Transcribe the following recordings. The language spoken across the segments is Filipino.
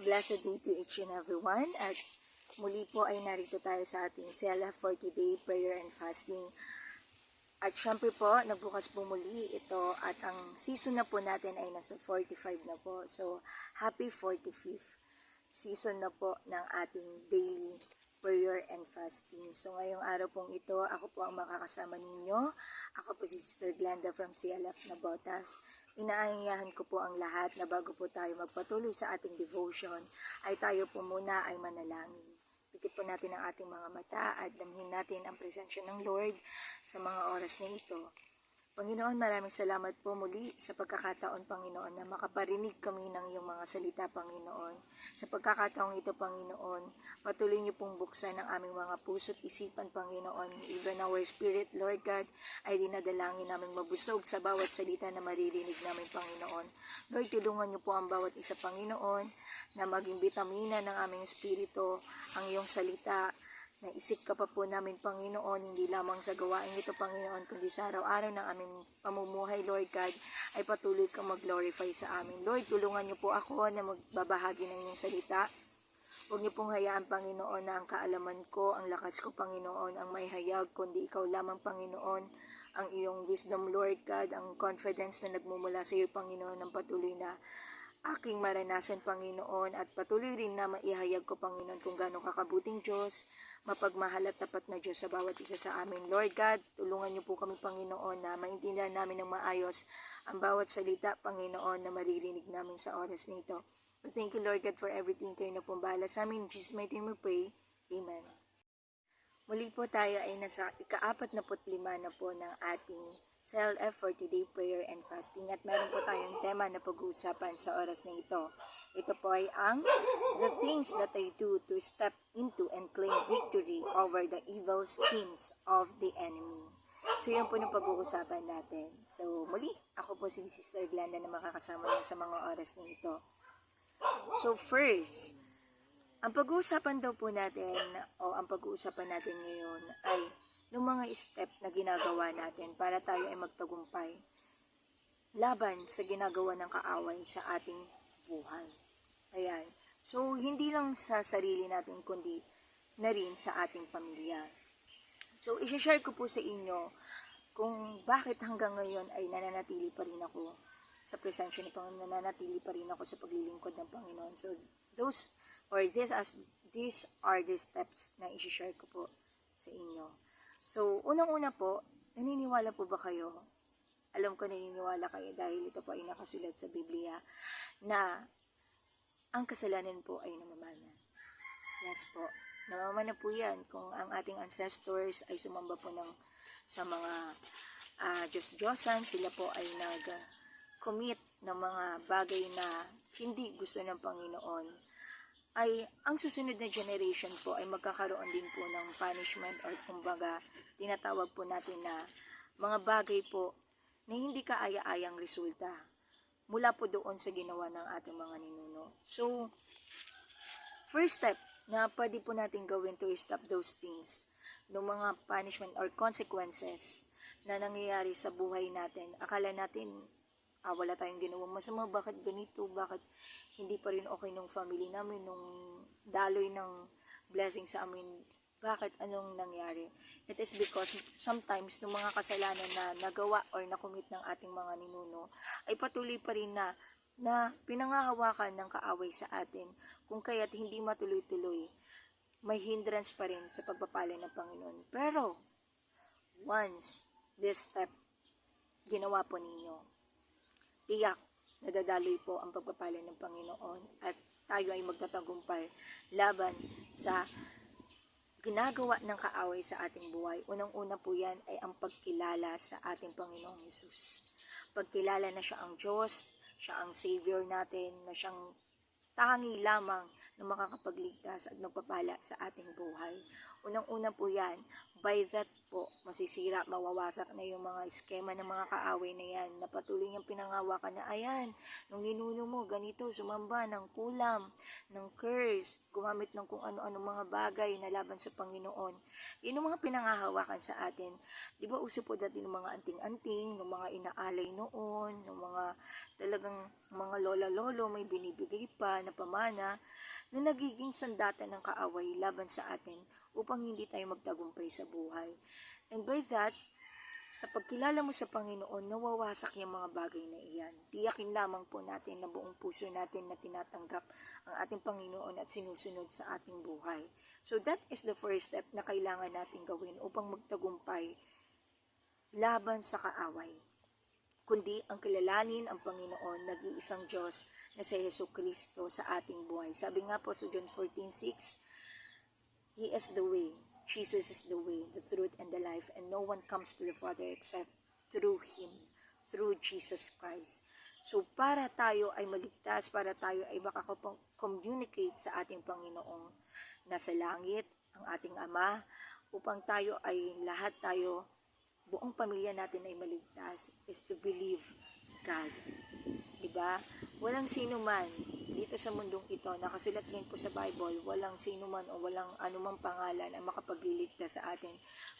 Blessed day to each and everyone. At muli po ay narito tayo sa ating Selah 40-day prayer and fasting. At syempre po, nagbukas po muli ito at ang season na po natin ay nasa 45 na po. So, happy 45th season na po ng ating daily prayer and fasting. So, ngayong araw pong ito, ako po ang makakasama ninyo. Ako po si Sister Glenda from CLF Nabotas. Inaayahan ko po ang lahat na bago po tayo magpatuloy sa ating devotion, ay tayo po muna ay manalangin. Pikit po natin ang ating mga mata at damhin natin ang presensya ng Lord sa mga oras na ito. Panginoon, maraming salamat po muli sa pagkakataon, Panginoon, na makaparinig kami ng iyong mga salita, Panginoon. Sa pagkakataong ito, Panginoon, patuloy niyo pong buksan ang aming mga puso't isipan, Panginoon. Even our spirit, Lord God, ay dinadalangin namin mabusog sa bawat salita na maririnig namin, Panginoon. Lord, tulungan niyo po ang bawat isa, Panginoon, na maging bitamina ng aming espiritu, ang iyong salita. Naisip ka pa po namin, Panginoon, hindi lamang sa gawain ito, Panginoon, kundi sa araw-araw ng aming pamumuhay, Lord God, ay patuloy kang mag-glorify sa amin. Lord, tulungan niyo po ako na magbabahagi ng iyong salita. Huwag niyo pong hayaan, Panginoon, na ang kaalaman ko, ang lakas ko, Panginoon, ang may hayag, kundi ikaw lamang, Panginoon, ang iyong wisdom, Lord God, ang confidence na nagmumula sa iyo, Panginoon, ng patuloy na aking maranasan, Panginoon, at patuloy rin na maihayag ko, Panginoon, kung gaano kakabuting Diyos, mapagmahal at tapat na Diyos sa bawat isa sa amin. Lord God, tulungan niyo po kami, Panginoon, na maintindihan namin ng maayos ang bawat salita, Panginoon, na maririnig namin sa oras nito. Thank you, Lord God, for everything kayo na pong bahala sa amin. In Jesus' mighty name we pray. Amen. Muli po tayo ay nasa ika-45 na po ng ating CLF 40-day prayer and fasting. At meron po tayong tema na pag-uusapan sa oras na ito. Ito po ay ang the things that I do to step into and claim victory over the evil schemes of the enemy. So yun po yung pag-uusapan natin. So muli, ako po si Sister Glenda na makakasama niyo sa mga oras na ito. So first, ang pag-uusapan daw po natin o ang pag-uusapan natin ngayon ay ng mga step na ginagawa natin para tayo ay magtagumpay laban sa ginagawa ng kaaway sa ating buhay. Ayan. So, hindi lang sa sarili natin, kundi na rin sa ating pamilya. So, i-share ko po sa inyo kung bakit hanggang ngayon ay nananatili pa rin ako sa presensya ni Panginoon, nananatili pa rin ako sa paglilingkod ng Panginoon. So, these are the steps na i-share ko po sa inyo. So, unang-una po, naniniwala po ba kayo? Alam ko naniniwala kayo dahil ito po ay nakasulat sa Biblia na ang kasalanan po ay namamana. Yes po, namamana po yan kung ang ating ancestors ay sumamba po sa mga Diyos-Diyosan, sila po ay nag-commit ng mga bagay na hindi gusto ng Panginoon, ay ang susunod na generation po ay magkakaroon din po ng punishment or kumbaga tinatawag po natin na mga bagay po na hindi kaaya-ayang resulta mula po doon sa ginawa ng ating mga ninuno. So, first step na pwede po natin gawin to stop those things, ng mga punishment or consequences na nangyayari sa buhay natin. Akala natin, wala tayong ginawang masama, bakit ganito, bakit hindi pa rin okay nung family namin, nung daloy ng blessing sa amin, bakit, anong nangyari? It is because sometimes nung mga kasalanan na nagawa or nakumit ng ating mga ninuno, ay patuloy pa rin na pinangahawakan ng kaaway sa atin, kung kaya't hindi matuloy-tuloy, may hindrance pa rin sa pagpapala ng Panginoon. Pero, once this step ginawa po ninyo, tiyak, nadadaloy po ang pagpapala ng Panginoon at tayo ay magtatagumpay laban sa ginagawa ng kaaway sa ating buhay. Unang-una po yan ay ang pagkilala sa ating Panginoong Hesus. Pagkilala na siya ang Diyos, siya ang Savior natin, na siyang tangi lamang na makakapagligtas at magpapala sa ating buhay. Unang-una po yan, By that po, masisira, mawawasak na yung mga eskema ng mga kaaway na yan, na patuloy niyang pinangawakan na, ayan, nung ninuno mo, ganito, sumamba ng kulam, ng curse, gumamit ng kung ano-ano mga bagay na laban sa Panginoon. Yun yung mga pinangahawakan sa atin. Di ba uso po dati ng mga anting-anting, ng mga inaalay noon, ng mga talagang mga lola-lolo, may binibigay pa na pamana, na nagiging sandata ng kaaway laban sa atin upang hindi tayo magtagumpay sa buhay. And by that, sa pagkilala mo sa Panginoon, nawawasak yung mga bagay na iyan. Tiyakin lamang po natin na buong puso natin na tinatanggap ang ating Panginoon at sinusunod sa ating buhay. So that is the first step na kailangan natin gawin upang magtagumpay laban sa kaaway. Kundi ang kilalanin ang Panginoon, nag-iisang Diyos na si Jesucristo sa ating buhay. Sabi nga po sa John 14:6, He is the way, Jesus is the way, the truth, and the life, and no one comes to the Father except through Him, through Jesus Christ. So para tayo ay maligtas, para tayo ay makaka-communicate sa ating Panginoong nasa langit, ang ating Ama, upang tayo ay lahat tayo, buong pamilya natin ay maligtas, is to believe God. Diba? Walang sino man dito sa mundong ito, nakasulat din po sa Bible, walang sino man o walang anumang pangalan ang makapagliligtas sa atin,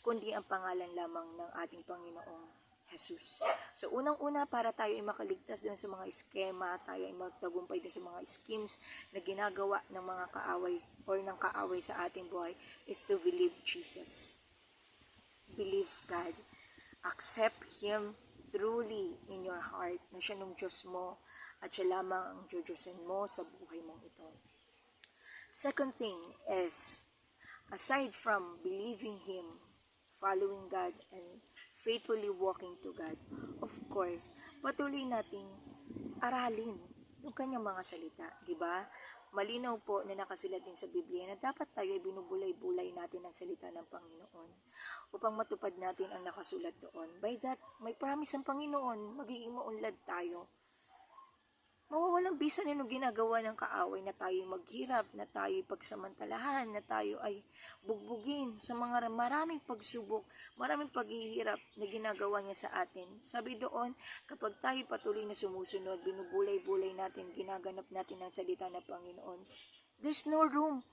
kundi ang pangalan lamang ng ating Panginoong Jesus. So unang-una, para tayo ay makaligtas doon sa mga eskema, tayo ay magtagumpay doon sa mga schemes na ginagawa ng mga kaaway or ng kaaway sa ating buhay, is to believe Jesus. Believe God. Accept Him truly in your heart na siya nung Diyos mo at siya lamang ang Diyosin mo sa buhay mong ito. Second thing is, aside from believing Him, following God, and faithfully walking to God, of course, patuloy nating aralin yung kanyang mga salita, di ba? Malinaw po na nakasulat din sa Biblia na dapat tayo ay binubulay-bulay natin ang salita ng Panginoon upang matupad natin ang nakasulat doon. By that, may promise ang Panginoon, magiging maunlad tayo. Mawawalang bisa na ginagawa ng kaaway na tayo maghirap, na tayo pagsamantalahan, na tayo ay bugbugin sa mga maraming pagsubok, maraming paghihirap na ginagawa niya sa atin. Sabi doon, kapag tayo patuloy na sumusunod, binubulay-bulay natin, ginaganap natin ang salita ng Panginoon, there's no room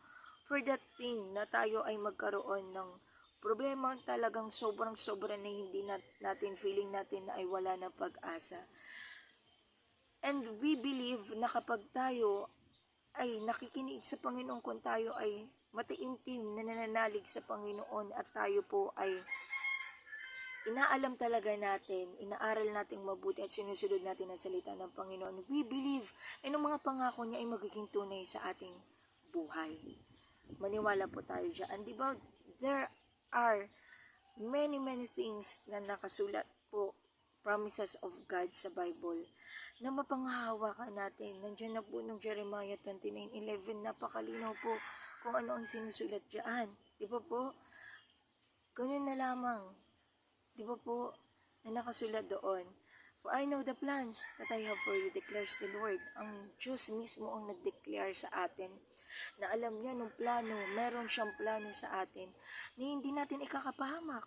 for that thing na tayo ay magkaroon ng problema talagang sobrang-sobra na hindi natin, feeling natin na ay wala na pag-asa. And we believe na kapag tayo ay nakikinig sa Panginoon, kung tayo ay mataimtim na nananalig sa Panginoon at tayo po ay inaalam talaga natin, inaaral natin mabuti at sinusunod natin ang salita ng Panginoon, we believe na yung mga pangako niya ay magiging tunay sa ating buhay. Maniwala po tayo dyan. Di ba, there are many things na nakasulat po, promises of God sa Bible, na mapanghahawakan natin. Nandiyan na po nung Jeremiah 29:11, napakalinaw po kung ano ang sinusulat dyan. Di ba po? Ganun na lamang. Di ba po? Na nakasulat doon. For I know the plans that I have for you, declares the Lord. Ang Diyos mismo ang nag-declare sa atin na alam niya nung plano, meron siyang plano sa atin na hindi natin ikakapahamak.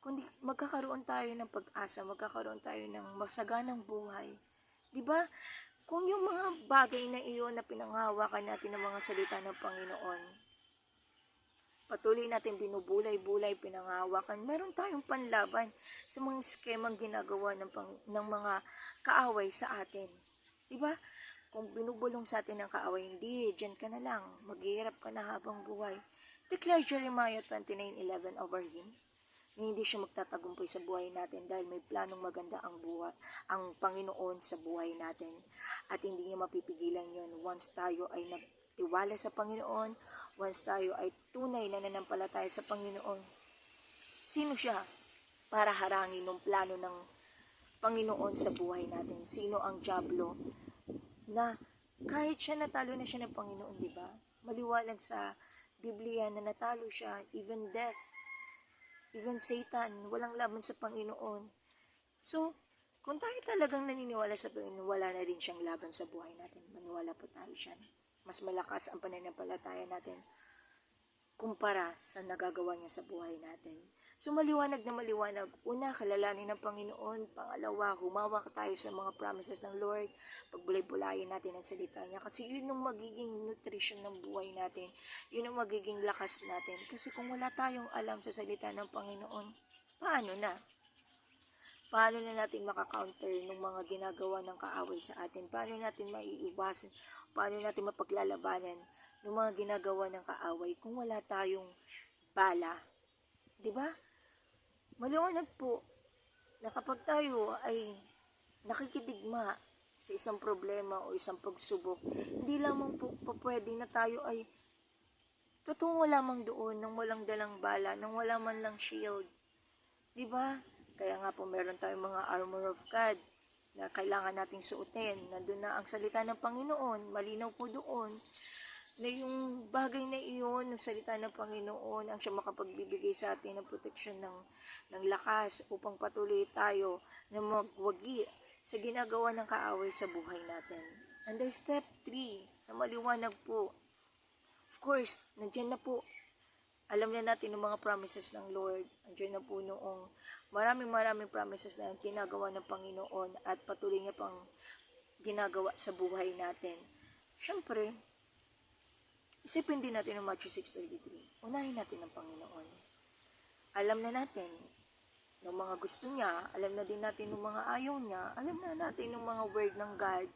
Kundi magkakaroon tayo ng pag-asa, magkakaroon tayo ng masaganang buhay. Diba? Kung yung mga bagay na iyon na pinanghawakan natin ng mga salita ng Panginoon, patuloy natin binubulay-bulay, pinanghawakan, meron tayong panlaban sa mga skemang ginagawa ng mga kaaway sa atin. Diba? Kung binubulong sa atin ng kaaway, hindi, dyan ka na lang, maghihirap ka na habang buhay. Declare Jeremiah 29:11 over him. Hindi siya magtatagumpay sa buhay natin dahil may planong maganda ang Panginoon sa buhay natin. At hindi niya mapipigilan yon once tayo ay nagtiwala sa Panginoon, once tayo ay tunay na nanampalataya sa Panginoon. Sino siya para harangin ng plano ng Panginoon sa buhay natin? Sino ang dyablo na kahit siya natalo na siya ng Panginoon, di ba? Maliwanag sa Biblia na natalo siya, even death, even Satan, walang laban sa Panginoon. So, kung tayo talagang naniniwala sa Panginoon, wala na rin siyang laban sa buhay natin. Maniwala po tayo siya. Mas malakas ang pananampalataya natin kumpara sa nagagawa niya sa buhay natin. So maliwanag na maliwanag, una, kilalanin ng Panginoon, pangalawa, humawak tayo sa mga promises ng Lord, pagbulay-bulayin natin ang salita niya, kasi yun ang magiging nutrition ng buhay natin, yun ang magiging lakas natin, kasi kung wala tayong alam sa salita ng Panginoon, paano na? Paano na natin makakounter ng mga ginagawa ng kaaway sa atin? Paano natin maiiwasan? Paano natin mapaglalabanan ng mga ginagawa ng kaaway kung wala tayong bala? Diba? Maliwanag po na kapag tayo ay nakikidigma sa isang problema o isang pagsubok, hindi lamang po pwede na tayo ay tutungo lamang doon nang walang dalang bala, nang wala man lang shield. Diba? Kaya nga po meron tayong mga armor of God na kailangan nating suotin. Nandun na ang salita ng Panginoon, malinaw po doon na yung bagay na iyon, ng salita ng Panginoon, ang siya makapagbibigay sa atin ng proteksyon ng lakas upang patuloy tayo na magwagi sa ginagawa ng kaaway sa buhay natin. And the step 3 na maliwanag po, of course, nandiyan na po, alam na natin ng mga promises ng Lord. Nandiyan na po noong maraming promises na ginagawa ng Panginoon at patuloy niya pang ginagawa sa buhay natin. Siyempre, isipin din natin ang Matthew 6:33. Unahin natin ang Panginoon. Alam na natin ng mga gusto niya, alam na din natin ng mga ayaw niya, alam na natin ng mga word ng God.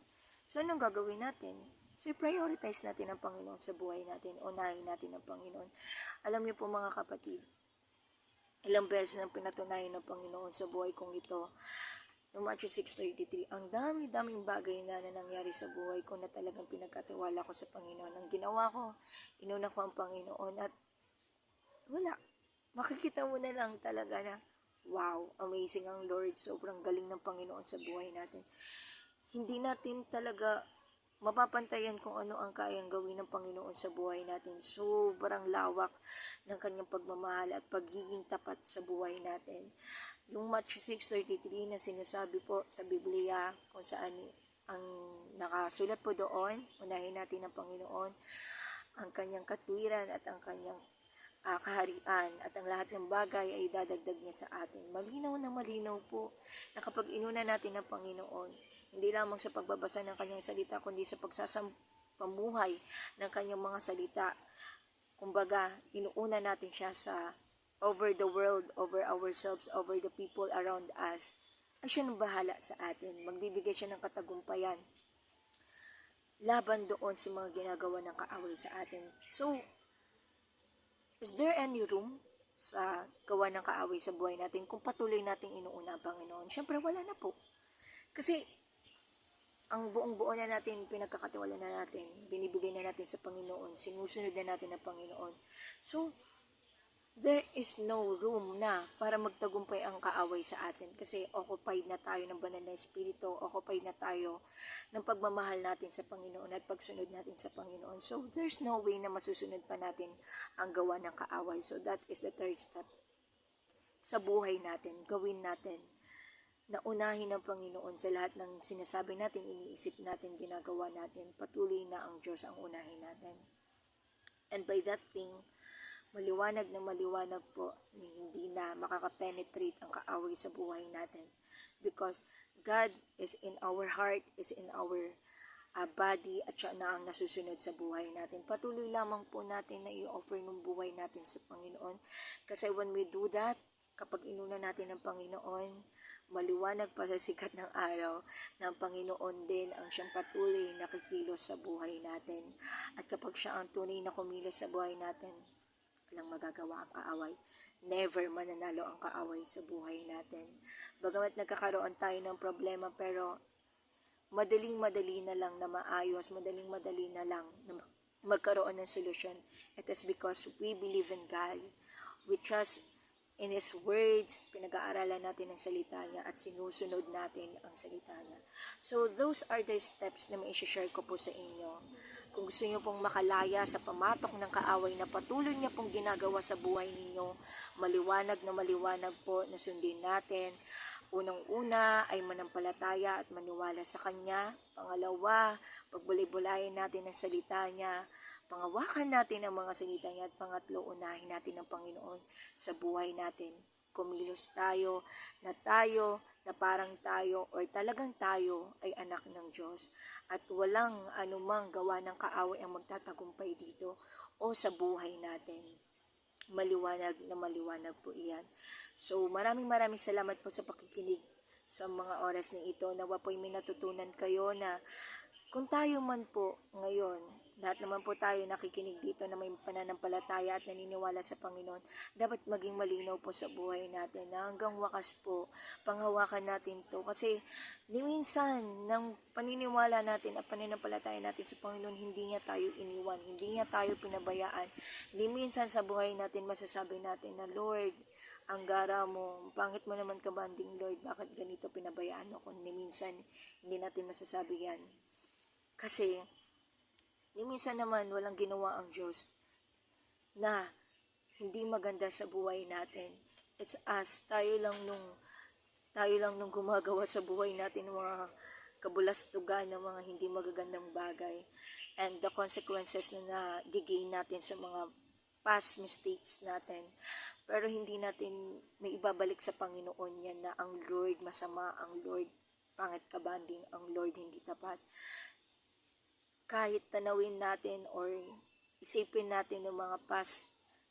So, anong gagawin natin? So, i-prioritize natin ang Panginoon sa buhay natin. Unahin natin ang Panginoon. Alam niyo po mga kapatid, ilang beses nang pinatunayan ng Panginoon sa buhay kong ito. Noong Matthew 6:33, ang dami-daming bagay na nangyari sa buhay ko na talagang pinagkatiwala ko sa Panginoon. Ang ginawa ko, inuna ko ang Panginoon at wala. Makikita mo na lang talaga na, wow, amazing ang Lord. Sobrang galing ng Panginoon sa buhay natin. Hindi natin talaga mapapantayan kung ano ang kayang gawin ng Panginoon sa buhay natin. Sobrang lawak ng kanyang pagmamahal at pagiging tapat sa buhay natin. Yung Matthew 6:33 na sinasabi po sa Biblia, kung saan ang nakasulat po doon, unahin natin ang Panginoon, ang kanyang katwiran at ang kanyang kaharian at ang lahat ng bagay ay dadagdag niya sa atin. Malinaw na malinaw po na kapag inuna natin ang Panginoon, hindi lamang sa pagbabasa ng kanyang salita, kundi sa pagsasampamuhay ng kanyang mga salita. Kumbaga, inuuna natin siya sa over the world, over ourselves, over the people around us. Ay siya nang bahala sa atin. Magbibigay siya ng katagumpayan laban doon sa mga ginagawa ng kaaway sa atin. So, is there any room sa gawa ng kaaway sa buhay natin kung patuloy nating inuuna ang Panginoon? Siyempre, wala na po. Kasi, ang buong-buo na natin, pinagkakatiwala na natin, binibigay na natin sa Panginoon, sinusunod na natin ang Panginoon. So, there is no room na para magtagumpay ang kaaway sa atin kasi occupied na tayo ng banal na espiritu, occupied na tayo ng pagmamahal natin sa Panginoon at pagsunod natin sa Panginoon. So, there's no way na masusunod pa natin ang gawa ng kaaway. So, that is the third step sa buhay natin. Gawin natin na unahin ng Panginoon sa lahat ng sinasabi natin, iniisip natin, ginagawa natin. Patuloy na ang Diyos ang unahin natin. And by that thing, maliwanag na maliwanag po na hindi na makakapenetrate ang kaaway sa buhay natin. Because God is in our heart, is in our body, at siya na ang nasusunod sa buhay natin. Patuloy lamang po natin na i-offer ng buhay natin sa Panginoon. Kasi when we do that, kapag inuna natin ang Panginoon, maliwanag pa sa sikat ng araw na ang Panginoon din ang siyang patuloy na kikilos sa buhay natin. At kapag siya ang tunay na kumilos sa buhay natin, walang magagawa ang kaaway. Never mananalo ang kaaway sa buhay natin. Bagamat nagkakaroon tayo ng problema, pero madaling-madali na lang na maayos, madaling-madali na lang na magkaroon ng solusyon. It is because we believe in God. We trust in His words, pinag-aaralan natin ang salita niya at sinusunod natin ang salita niya. So, those are the steps na mai-share ko po sa inyo. Kung gusto niyo pong makalaya sa pamatok ng kaaway na patuloy niya pong ginagawa sa buhay ninyo, maliwanag na maliwanag po na sundin natin. Unang-una ay manampalataya at maniwala sa Kanya. Pangalawa, pagbulay-bulayin natin ang salita niya. Pangawakan natin ang mga salita niya. At pangatlo, unahin natin ang Panginoon sa buhay natin. Kumilos tayo na parang tayo or talagang tayo ay anak ng Diyos. At walang anumang gawa ng kaaway ang magtatagumpay dito o sa buhay natin. Maliwanag na maliwanag po iyan. So maraming salamat po sa pakikinig sa mga oras na ito. Nawa po'y may natutunan kayo na kung tayo man po ngayon, lahat naman po tayo nakikinig dito na may pananampalataya at naniniwala sa Panginoon, dapat maging malinaw po sa buhay natin na hanggang wakas po, panghawakan natin to. Kasi di minsan, ng paniniwala natin at pananampalataya natin sa Panginoon, hindi niya tayo iniwan, hindi niya tayo pinabayaan. Hindi minsan sa buhay natin masasabi natin na, Lord, ang gara mo, pangit mo naman kabanding Lord, bakit ganito pinabayaan ako? Ni minsan, hindi natin masasabi yan. Kasi, minsan naman walang ginawa ang Diyos na hindi maganda sa buhay natin. It's us, tayo lang nung gumagawa sa buhay natin ng mga kabulastugan ng mga hindi magagandang bagay. And the consequences na nagiging natin sa mga past mistakes natin. Pero hindi natin may ibabalik sa Panginoon yan na ang Lord masama, ang Lord pangit kabanding, ang Lord hindi tapat. Kahit tanawin natin or isipin natin ng mga past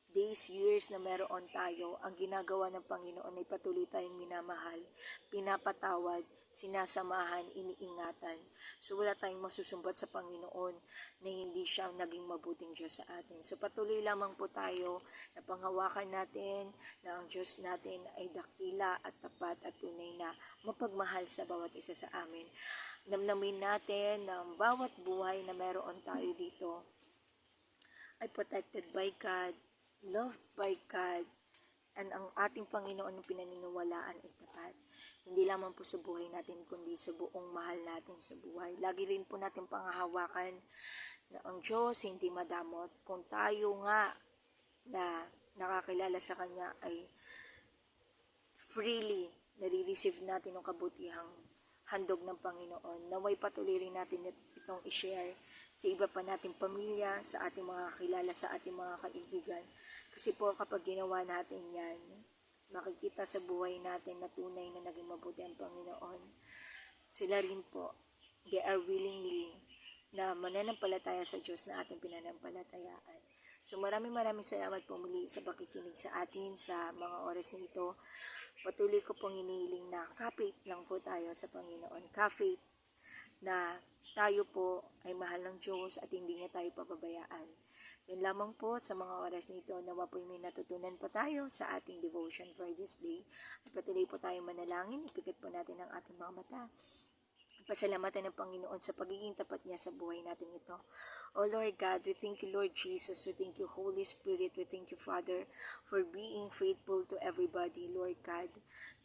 days, years na meron tayo, ang ginagawa ng Panginoon ay patuloy tayong minamahal, pinapatawad, sinasamahan, iniingatan. So wala tayong masusumbat sa Panginoon na hindi siya naging mabuting Diyos sa atin. So patuloy lamang po tayo na panghawakan natin na ang Diyos natin ay dakila at tapat at tunay na mapagmahal sa bawat isa sa amin. Namnamin natin na ang bawat buhay na meron tayo dito ay protected by God, loved by God, and ang ating Panginoon ng pinaniniwalaan ay tapat. Hindi lamang po sa buhay natin, kundi sa buong mahal natin sa buhay. Lagi rin po natin panghahawakan na ang Diyos hindi madamot. Kung tayo nga na nakakilala sa Kanya ay freely nare-receive natin ang kabutihang handog ng Panginoon. Naway patuloy rin natin itong i-share sa iba pa nating pamilya, sa ating mga kakilala, sa ating mga kaibigan. Kasi po kapag ginawa natin yan, makikita sa buhay natin na tunay na naging mabuti ang Panginoon. Sila rin po, they are willingly na mananampalataya sa Diyos na ating pinanampalatayaan. So maraming salamat po muli sa pakikinig sa atin sa mga oras na ito. Patuloy ko pong hinihiling na kapit lang po tayo sa Panginoon. Kapit na tayo po ay mahal ng Diyos at hindi niya tayo pababayaan. Yan lamang po sa mga oras nito. Nawa po may natutunan po tayo sa ating devotion for this day. At patuloy po tayo manalangin. Ipikit po natin ang ating mga mata. Pasalamatan ng Panginoon sa pagiging tapat niya sa buhay natin ito. O Lord God, we thank you Lord Jesus, we thank you Holy Spirit, we thank you Father for being faithful to everybody, Lord God.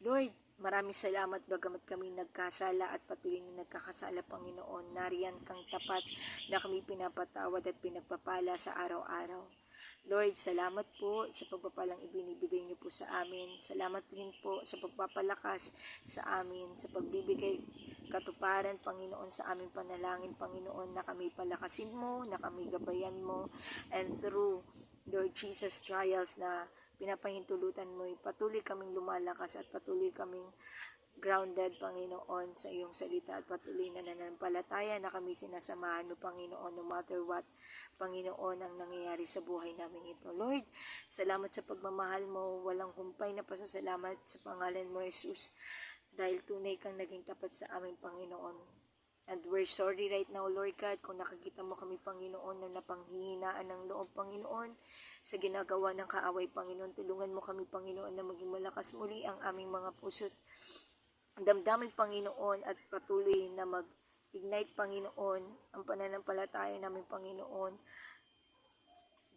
Lord, maraming salamat bagamat kami nagkasala at patuloy na nagkakasala, Panginoon. Nariyan kang tapat na kami pinapatawad at pinagpapala sa araw-araw. Lord, salamat po sa pagpapalang ibinibigay niyo po sa amin. Salamat rin po sa pagpapalakas sa amin, sa pagbibigay katuparan, Panginoon, sa aming panalangin, Panginoon, na kami palakasin mo, na kami gabayan mo, and through, Lord Jesus, trials na pinapahintulutan mo, patuloy kaming lumalakas at patuloy kaming grounded, Panginoon, sa iyong salita at patuloy na nananampalataya na kami sinasamahan mo, Panginoon, no matter what, Panginoon, ang nangyayari sa buhay namin ito. Lord, salamat sa pagmamahal mo, walang humpay na pasasalamat sa pangalan mo, Jesus, dahil tunay kang naging tapat sa aming Panginoon. And we're sorry right now, Lord God, kung nakikita mo kami, Panginoon, na napanghihinaan ng loob, Panginoon, sa ginagawa ng kaaway, Panginoon. Tulungan mo kami, Panginoon, na maging malakas muli ang aming mga puso't damdamin, Panginoon, at patuloy na mag-ignite, Panginoon, ang pananampalataya namin, Panginoon.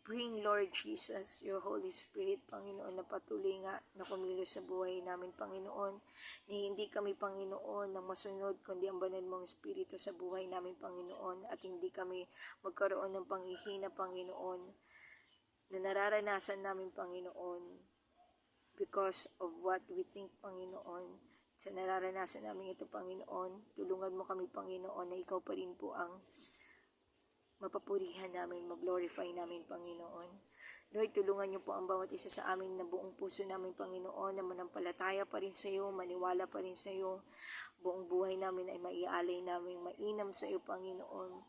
Bring, Lord Jesus, your Holy Spirit, Panginoon, na patuloy nga na kumilos sa buhay namin, Panginoon. Na hindi kami, Panginoon, na masunod, kundi ang banal mong Espiritu sa buhay namin, Panginoon. At hindi kami magkaroon ng panghihina, Panginoon, na nararanasan namin, Panginoon, because of what we think, Panginoon, Sa nararanasan namin ito, Panginoon, tulungan mo kami, Panginoon, na ikaw pa rin po ang mapapurihan namin, mag-glorify namin, Panginoon. Lord, tulungan niyo po ang bawat isa sa amin na buong puso namin, Panginoon, na manampalataya pa rin sa iyo, maniwala pa rin sa iyo. Buong buhay namin ay maialay namin, mainam sa iyo, Panginoon,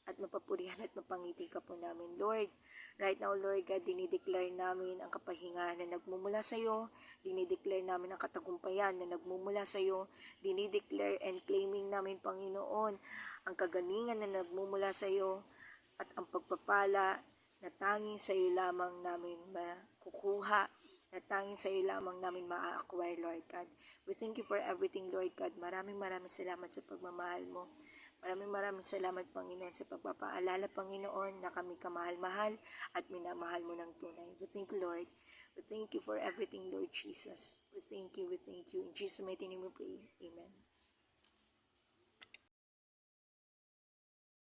at mapapurihan at mapangiti ka po namin. Lord, right now, Lord God, dinideclare namin ang kapahingahan na nagmumula sa iyo, dinideclare namin ang katagumpayan na nagmumula sa iyo, dinideclare and claiming namin, Panginoon, ang kagalingan na nagmumula sa iyo, at ang pagpapala na tanging sa iyo lamang namin makukuha, na tanging sa iyo lamang namin ma-acquire, Lord God. We thank you for everything, Lord God. Maraming salamat sa pagmamahal mo. Maraming salamat, Panginoon, sa pagpapaalala, Panginoon, na kami kamahal-mahal at minamahal mo ng tunay. We thank you, Lord. We thank you for everything, Lord Jesus. We thank you. In Jesus' mighty name we pray.